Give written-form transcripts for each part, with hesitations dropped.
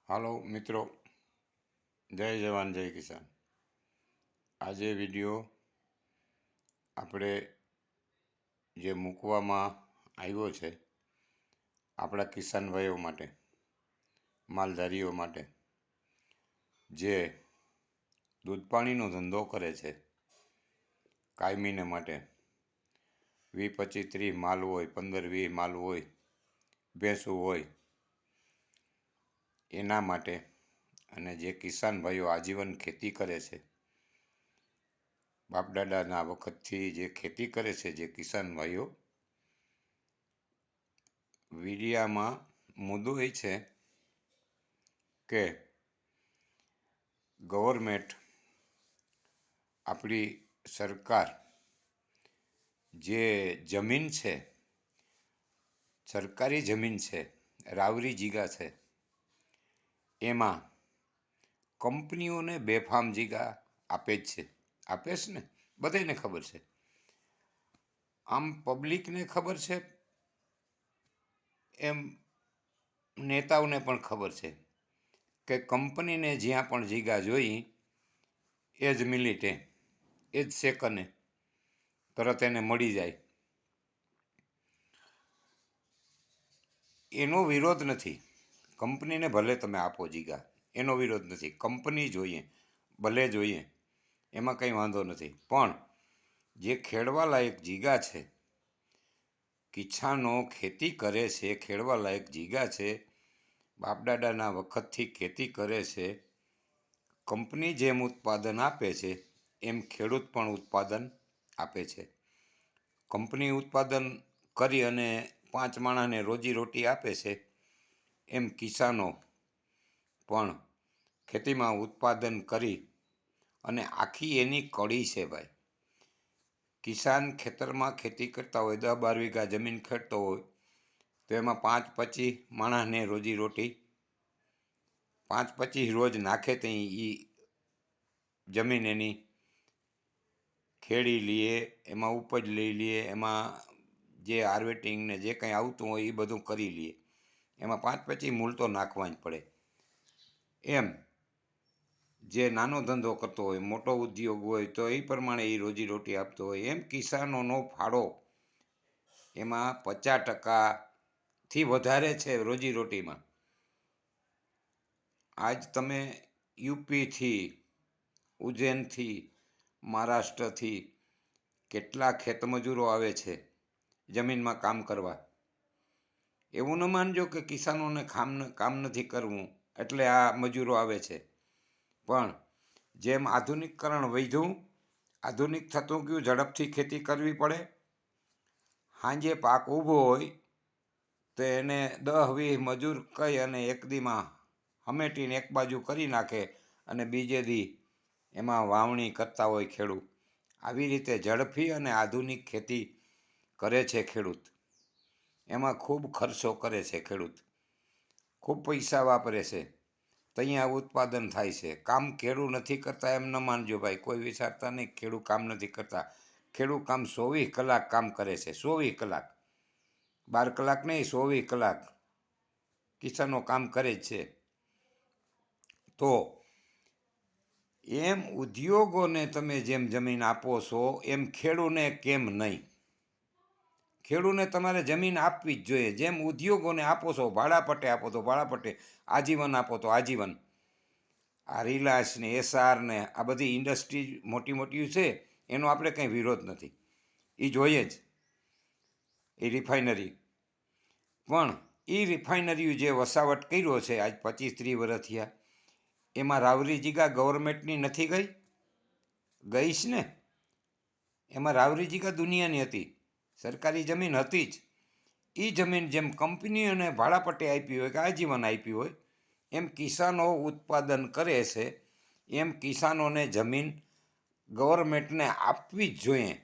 હાલો મિત્રો, જય જવાન જય કિસાન. આજે વિડીયો આપણે જે મૂકવામાં આવ્યો છે આપણા કિસાન ભાઈઓ માટે, માલધારીઓ માટે, જે દૂધ પાણીનો ધંધો કરે છે કાયમીને માટે, 20, 25, 30 માલ હોય, 15, 20 માલ હોય, ભેંસું હોય, એના માટે, અને જે કિસાન ભાઈઓ આજીવન ખેતી કરે છે, બાપદાદાના વખતથી જે ખેતી કરે છે જે કિસાન ભાઈઓ, વિડીયામાં મુદ્દો એ છે કે ગવર્મેન્ટ, આપણી સરકાર જે જમીન છે, સરકારી જમીન છે, રાવરી જીગા છે, એમાં કંપનીઓને બેફામ જીગા આપે જ છે. આપે છે ને, બધાને ખબર છે. આમ પબ્લિકને ખબર છે, એમ નેતાઓને પણ ખબર છે કે કંપનીને જ્યાં પણ જીગા જોઈ એ જ મિનિટે, એ જ સેકન્ડે તરત એને મળી જાય. એનો વિરોધ નથી. કંપનીને ભલે તમે આપો જીગા, એનો વિરોધ નથી. કંપની જોઈએ, ભલે જોઈએ, એમાં કંઈ વાંધો નથી. પણ જે ખેડવા લાયક જીગા છે, કિસાનો ખેતી કરે છે, ખેડવા લાયક જીગા છે, બાપદાદાના વખતથી ખેતી કરે છે, કંપની જેમ ઉત્પાદન આપે છે એમ ખેડૂત પણ ઉત્પાદન આપે છે. કંપની ઉત્પાદન કરી અને 5 માણસને રોજીરોટી આપે છે, એમ કિસાનો પણ ખેતીમાં ઉત્પાદન કરી અને આખી એની કડી છે ભાઈ. કિસાન ખેતરમાં ખેતી કરતા હોય, 10-12 વીઘા જમીન ખેડતો હોય તો એમાં 5-25 માણસને રોજીરોટી, 5-25 રોજ નાખે તો એ જમીન એની ખેડી લઈએ, એમાં ઉપજ લઈ લઈએ, એમાં જે હાર્વેસ્ટિંગ ને જે કંઈ આવતું હોય એ બધું કરી લઈએ. એમાં 5-25 મૂલ તો નાખવા જ પડે. એમ જે નાનો ધંધો કરતો હોય, મોટો ઉદ્યોગ હોય તો એ પ્રમાણે એ રોજીરોટી આપતો હોય. એમ કિસાનોનો ફાળો એમાં 50%થી વધારે છે રોજીરોટીમાં. આજ તમે યુપીથી, ઉજ્જૈનથી, મહારાષ્ટ્રથી કેટલા ખેતમજૂરો આવે છે જમીનમાં કામ કરવા. એવું ન માનજો કે કિસાનોને કામ નથી કરવું એટલે આ મજૂરો આવે છે. પણ જેમ આધુનિકીકરણ વધ્યું, આધુનિક થતું ગયું, ઝડપથી ખેતી કરવી પડે. સાંજે પાક ઊભો હોય તો એને 10-20 મજૂર કહી અને એક દીમાં હમેટીને એક બાજુ કરી નાખે અને બીજે દી એમાં વાવણી કરતા હોય ખેડૂત. આવી રીતે ઝડપી અને આધુનિક ખેતી કરે છે ખેડૂત. એમાં ખૂબ ખર્ચો કરે છે ખેડૂત, ખૂબ પૈસા વાપરે છે, ત્યાં ઉત્પાદન થાય છે. કામ ખેડૂત નથી કરતા એમ ન માનજો ભાઈ, કોઈ વિચારતા નહીં ખેડૂત કામ નથી કરતા. ખેડૂત કામ 24 કલાક કામ કરે છે, 24 કલાક, 12 કલાક નહીં, 24 કલાક કિસાનો કામ કરે જ છે. તો એમ ઉદ્યોગોને તમે જેમ જમીન આપો છો એમ ખેડૂને કેમ નહીં? ખેડૂને તમારે જમીન આપવી જ જોઈએ. જેમ ઉદ્યોગોને આપો છો, ભાડાપટ્ટે આપો તો ભાડાપટ્ટે, આજીવન આપો તો આજીવન. આ રિલાયન્સ ને એસઆર ને આ બધી ઇન્ડસ્ટ્રી મોટી મોટી છે, એનો આપણે કંઈ વિરોધ નથી, એ જોઈએ જ, એ રિફાઇનરી. પણ એ રિફાઇનરી જે વસાવટ કર્યો છે આજ 25-30 વર્ષ થયા, એમાં રાવરી જીગા ગવર્મેન્ટની નથી ગઈ? ગઈ છે ને. એમાં રાવરી જીગા દુનિયાની હતી, સરકારી જમીન હતી જ. એ જમીન જેમ કંપનીઓને ભાડાપટ્ટે આપી હોય કે આજીવન આપી હોય, એમ કિસાનો ઉત્પાદન કરે છે, એમ કિસાનોને જમીન ગવર્મેન્ટને આપવી જ જોઈએ.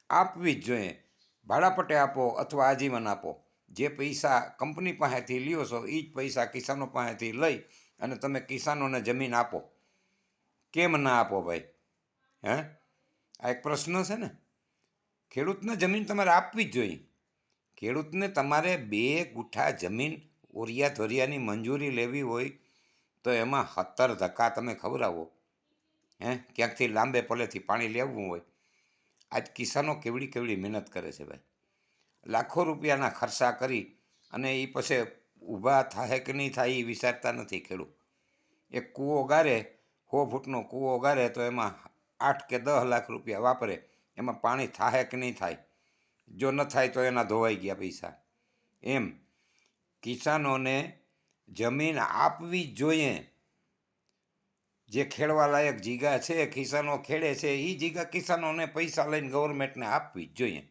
આપવી જ જોઈએ. ભાડાપટ્ટે આપો અથવા આજીવન આપો. જે પૈસા કંપની પાસેથી લ્યો છો એ જ પૈસા કિસાનો પાસેથી લઈ અને તમે કિસાનોને જમીન આપો. કેમ ના આપો ભાઈ? હે, આ એક પ્રશ્ન છે ને. ખેડૂતને જમીન તમારે આપવી જ જોઈએ. ખેડૂતને તમારે 2 ગુઠા જમીન ઓરિયા ધોરિયાની મંજૂરી લેવી હોય તો એમાં 17 ધક્કા તમે ખવડાવો, ક્યાંકથી લાંબે પલેથી પાણી લેવું હોય. આજ કિસાનો કેવડી કેવડી મહેનત કરે છે ભાઈ, લાખો રૂપિયાના ખર્ચા કરી અને એ પછી ઊભા થાય કે નહીં થાય એ વિચારતા નથી ખેડૂત. એક કૂવો ગારે, 100 ફૂટનો કૂવો ગારે તો એમાં 8 કે 10 લાખ રૂપિયા વાપરે, એમાં પાણી થાય કે નહીં થાય? જો ન થાય તો એના ધોવાઈ ગયા પૈસા. એમ કિસાનોને જમીન આપવી જ જોઈએ. જે ખેડવા લાયક જીગા છે, કિસાનો ખેડે છે, એ જીગા કિસાનોને પૈસા લઈને ગવર્મેન્ટને આપવી જ જોઈએ.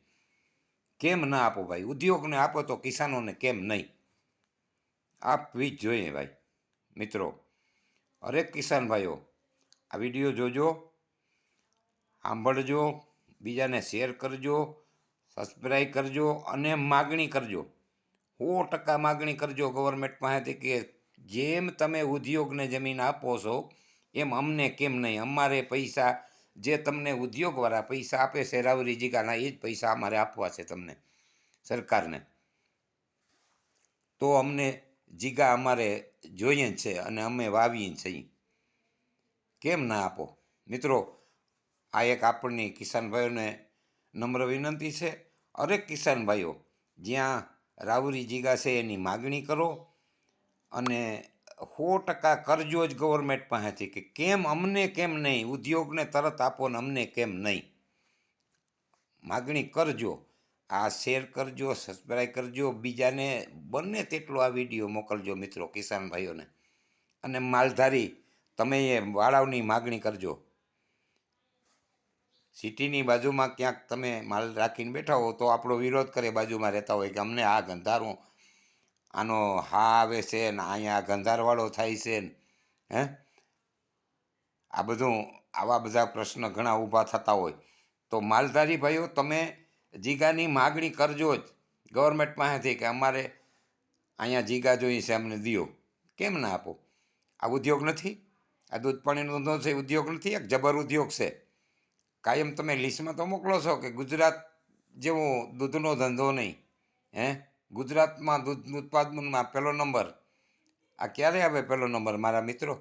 કેમ ના આપો ભાઈ? ઉદ્યોગને આપો તો કિસાનોને કેમ નહીં? આપવી જ જોઈએ ભાઈ. મિત્રો, હરેક કિસાન ભાઈઓ આ વિડીયો જોજો, સાંભળજો, બીજાને શેર કરજો, સબસ્ક્રાઈબ કરજો અને માગણી કરજો. 100% માગણી કરજો ગવર્મેન્ટ પાસેથી કે જેમ તમે ઉદ્યોગને જમીન આપો છો એમ અમને કેમ નહીં? અમારે પૈસા જે તમને ઉદ્યોગવાળા પૈસા આપે છે રાવરી જીગાના, એ જ પૈસા અમારે આપવા છે તમને, સરકારને. તો અમને જીગા અમારે જોઈએ છે અને અમે વાવીએ છીએ. કેમ ના આપો? મિત્રો, આ એક આપણની કિસાન ભાઈઓને નમ્ર વિનંતી છે. હરેક કિસાન ભાઈઓ જ્યાં રાવરી જીગા છે એની માગણી કરો અને 100% કરજો જ ગવર્મેન્ટ પાસેથી કે કેમ અમને કેમ નહીં? ઉદ્યોગને તરત આપો ને અમને કેમ નહીં? માગણી કરજો. આ શેર કરજો, સબસ્ક્રાઈબ કરજો, બીજાને બને તેટલો આ વિડીયો મોકલજો મિત્રો, કિસાન ભાઈઓને. અને માલધારી તમે એ વાળાવની માગણી કરજો. સિટીની બાજુમાં ક્યાંક તમે માલ રાખીને બેઠા હો તો આપણો વિરોધ કરે, બાજુમાં રહેતા હોય કે અમને આ ગંધારું આનો હા આવે છે ને અહીંયા ગંધારવાળો થાય છે ને આ બધું, આવા બધા પ્રશ્ન ઘણા ઊભા થતા હોય. તો માલધારી ભાઈઓ તમે જીગાની માગણી કરજો જ ગવર્મેન્ટ પાસેથી કે અમારે અહીંયા જીગા જોઈએ છે, અમને દિયો. કેમ ના આપો? આ ઉદ્યોગ નથી? આ દૂધ પાણીનો ધંધો છે, ઉદ્યોગ નથી? એક જબર ઉદ્યોગ છે. કાયમ તમે લિસ્ટમાં તો મોકલો છો કે ગુજરાત જેવો દૂધનો ધંધો નહીં. ગુજરાતમાં દૂધ ઉત્પાદનમાં પહેલો નંબર. આ ક્યારે આવે પહેલો નંબર મારા મિત્રો?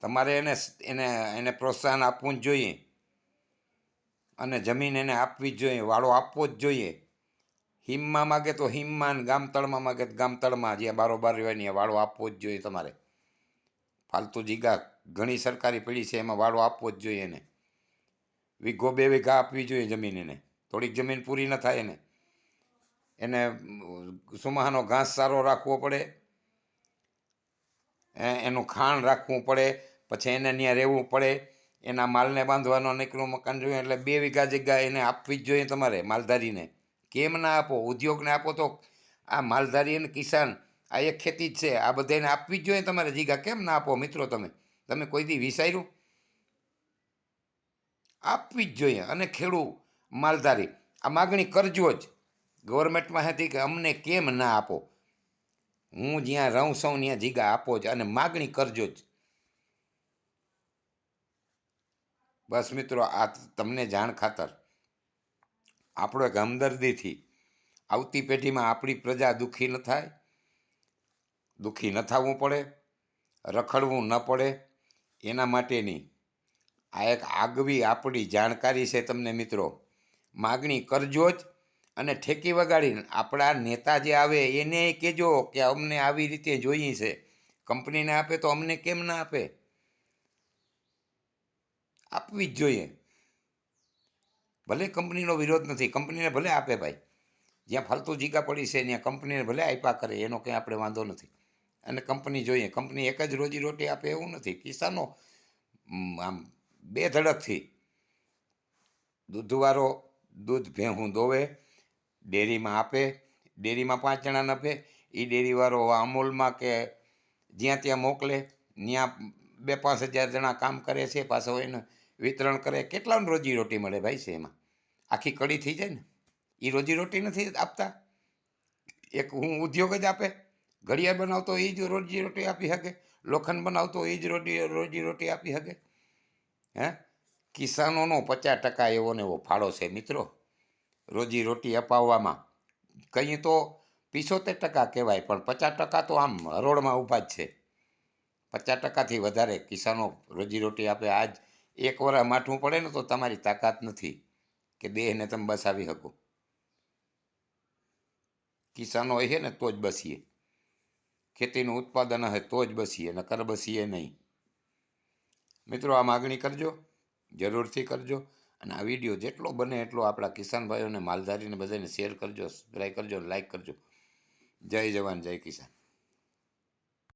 તમારે એને પ્રોત્સાહન આપવું જ જોઈએ અને જમીન એને આપવી જ જોઈએ, વાળો આપવો જ જોઈએ. હિમમાં માગે તો હિમમાં, ગામતળમાં માગે તો ગામતળમાં, જ્યાં બારોબાર રહેવાય ત્યાં વાળો આપવો જ જોઈએ તમારે. ફાલતુ જીગા ઘણી સરકારી પડી છે, એમાં વાળો આપવો જ જોઈએ એને. 1 વીઘા 2 વીઘા આપવી જોઈએ જમીન એને. થોડીક જમીન પૂરી ન થાય એને સુમાહાનો ઘાસ સારો રાખવો પડે, એનું ખાણ રાખવું પડે, પછી એને ત્યાં રહેવું પડે, એના માલને બાંધવાનો નીકળું મકાન જોઈએ. એટલે 2 વીઘા જગ્યા એને આપવી જ જોઈએ તમારે માલધારીને. કેમ ના આપો? ઉદ્યોગને આપો તો આ માલધારી અને કિસાન આ એક ખેતી જ છે, આ બધાને આપવી જ જોઈએ તમારે જીગા. કેમ ના આપો મિત્રો? તમે કોઈ દી વિચાર્યું? આપવી જ જોઈએ. અને ખેડૂત માલધારી આ માગણી કરજો જ ગવર્મેન્ટ પાસેથી કે અમને કેમ ના આપો? હું જ્યાં રહું છું ત્યાં જીગા આપો જ અને માગણી કરજો જ. બસ મિત્રો, આ તમને જાણ ખાતર, આપણો એક હમદર્દીથી આવતી પેઢીમાં આપણી પ્રજા દુઃખી ન થાય, દુઃખી ન થવું પડે, રખડવું ન પડે, એના માટેની આ એક આગવી આપણી જાણકારી છે તમને મિત્રો. માગણી કરજો જ અને ઠેકી વગાડીને આપણા નેતા જે આવે એને કહેજો કે અમને આવી રીતે જોઈએ છે. કંપનીને આપે તો અમને કેમ ના આપે? આપવી જ જોઈએ. ભલે કંપનીનો વિરોધ નથી, કંપનીને ભલે આપે ભાઈ. જ્યાં ફાલતુ જીગા પડી છે ત્યાં કંપનીને ભલે આપ્યા કરે, એનો કંઈ આપણે વાંધો નથી. અને કંપની જોઈએ, કંપની એક જ રોજીરોટી આપે એવું નથી. કિસાનો આમ બે ધડકથી દૂધવાળો દૂધ ભેહું દોવે, ડેરીમાં આપે, ડેરીમાં 5 જણાને આપે, એ ડેરીવાળો અમૂલમાં કે જ્યાં ત્યાં મોકલે, ત્યાં 2-5 હજાર જણા કામ કરે છે, પાછો એને વિતરણ કરે. કેટલાને રોજીરોટી મળે ભાઈ છે એમાં? આખી કડી થઈ જાય ને. એ રોજીરોટી નથી આપતા. એક હું ઉદ્યોગ જ આપે. ઘડિયાળ બનાવતો એ જ રોજીરોટી આપી શકે, લોખંડ બનાવતો એ જ રોજીરોટી આપી શકે. કિસાનોનો 50% એવો ને એવો ફાળો છે મિત્રો રોજીરોટી અપાવવામાં. કંઈ તો 75% કહેવાય, પણ 50% તો આમ હરોળમાં ઊભા જ છે. 50%થી વધારે કિસાનો રોજીરોટી આપે. આજ એક વરસ માઠવું પડે ને તો તમારી તાકાત નથી કે દેહને તમે બસાવી શકો. કિસાનો હોય છે ને તો જ બસીએ. ખેતીનું ઉત્પાદન હશે તો જ બસીએ, નકર બસીએ નહીં. મિત્રો, આ માગણી કરજો, જરૂરથી કરજો. અને આ વિડીયો જેટલો બને એટલો આપણા કિસાન ભાઈઓને, માલધારીને બધાને શેર કરજો, સબસ્ક્રાઈબ કરજો, લાઈક કરજો. જય જવાન, જય કિસાન.